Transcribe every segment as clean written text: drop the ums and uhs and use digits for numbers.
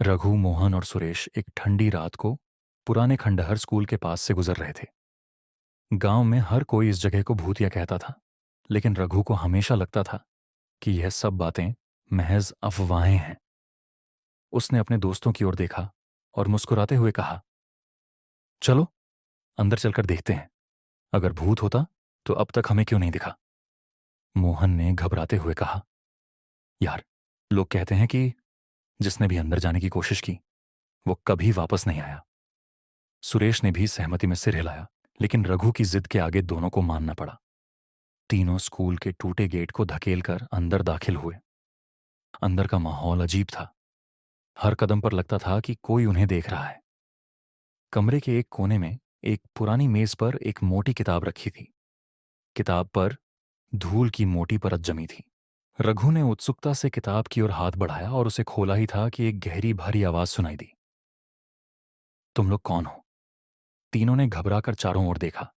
रघु, मोहन और सुरेश एक ठंडी रात को पुराने खंडहर स्कूल के पास से गुजर रहे थे। गांव में हर कोई इस जगह को भूतिया कहता था, लेकिन रघु को हमेशा लगता था कि यह सब बातें महज अफवाहें हैं। उसने अपने दोस्तों की ओर देखा और मुस्कुराते हुए कहा, चलो अंदर चलकर देखते हैं। अगर भूत होता तो अब तक हमें क्यों नहीं दिखा? मोहन ने घबराते हुए कहा, यार, लोग कहते हैं कि जिसने भी अंदर जाने की कोशिश की वो कभी वापस नहीं आया। सुरेश ने भी सहमति में सिर हिलाया, लेकिन रघु की जिद के आगे दोनों को मानना पड़ा। तीनों स्कूल के टूटे गेट को धकेलकर अंदर दाखिल हुए। अंदर का माहौल अजीब था। हर कदम पर लगता था कि कोई उन्हें देख रहा है। कमरे के एक कोने में एक पुरानी मेज पर एक मोटी किताब रखी थी। किताब पर धूल की मोटी परत जमी थी। रघु ने उत्सुकता से किताब की ओर हाथ बढ़ाया और उसे खोला ही था कि एक गहरी भारी आवाज सुनाई दी। तुम लोग कौन हो? तीनों ने घबराकर चारों ओर देखा।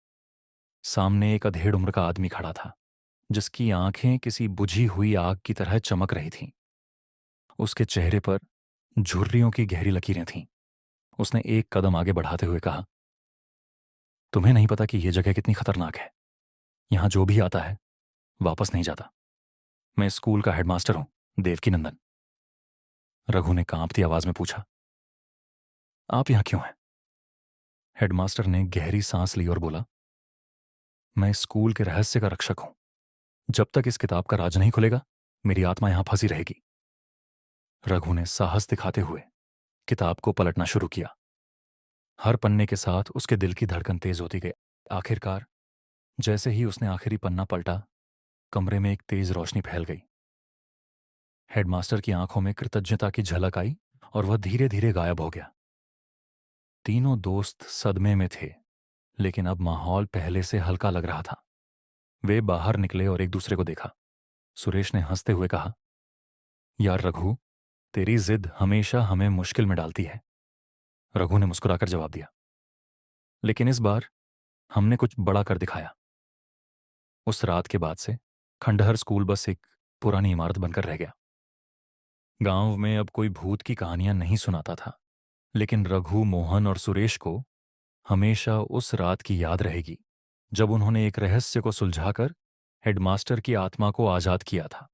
सामने एक अधेड़ उम्र का आदमी खड़ा था, जिसकी आंखें किसी बुझी हुई आग की तरह चमक रही थीं। उसके चेहरे पर झुर्रियों की गहरी लकीरें थीं। उसने एक कदम आगे बढ़ाते हुए कहा, तुम्हें नहीं पता कि यह जगह कितनी खतरनाक है? यहां जो भी आता है वापस नहीं जाता। मैं स्कूल का हेडमास्टर हूं, देवकीनंदन। रघु ने कांपती आवाज में पूछा, आप यहां क्यों हैं? हेडमास्टर ने गहरी सांस ली और बोला, मैं इस स्कूल के रहस्य का रक्षक हूं। जब तक इस किताब का राज नहीं खुलेगा, मेरी आत्मा यहां फंसी रहेगी। रघु ने साहस दिखाते हुए किताब को पलटना शुरू किया। हर पन्ने के साथ उसके दिल की धड़कन तेज होती गई। आखिरकार जैसे ही उसने आखिरी पन्ना पलटा, कमरे में एक तेज रोशनी फैल गई। हेडमास्टर की आंखों में कृतज्ञता की झलक आई और वह धीरे धीरे गायब हो गया। तीनों दोस्त सदमे में थे, लेकिन अब माहौल पहले से हल्का लग रहा था। वे बाहर निकले और एक दूसरे को देखा। सुरेश ने हंसते हुए कहा, यार रघु, तेरी जिद हमेशा हमें मुश्किल में डालती है। रघु ने मुस्कुराकर जवाब दिया, लेकिन इस बार हमने कुछ बड़ा कर दिखाया। उस रात के बाद से खंडहर स्कूल बस एक पुरानी इमारत बनकर रह गया। गांव में अब कोई भूत की कहानियां नहीं सुनाता था, लेकिन रघु, मोहन और सुरेश को हमेशा उस रात की याद रहेगी जब उन्होंने एक रहस्य को सुलझाकर हेडमास्टर की आत्मा को आजाद किया था।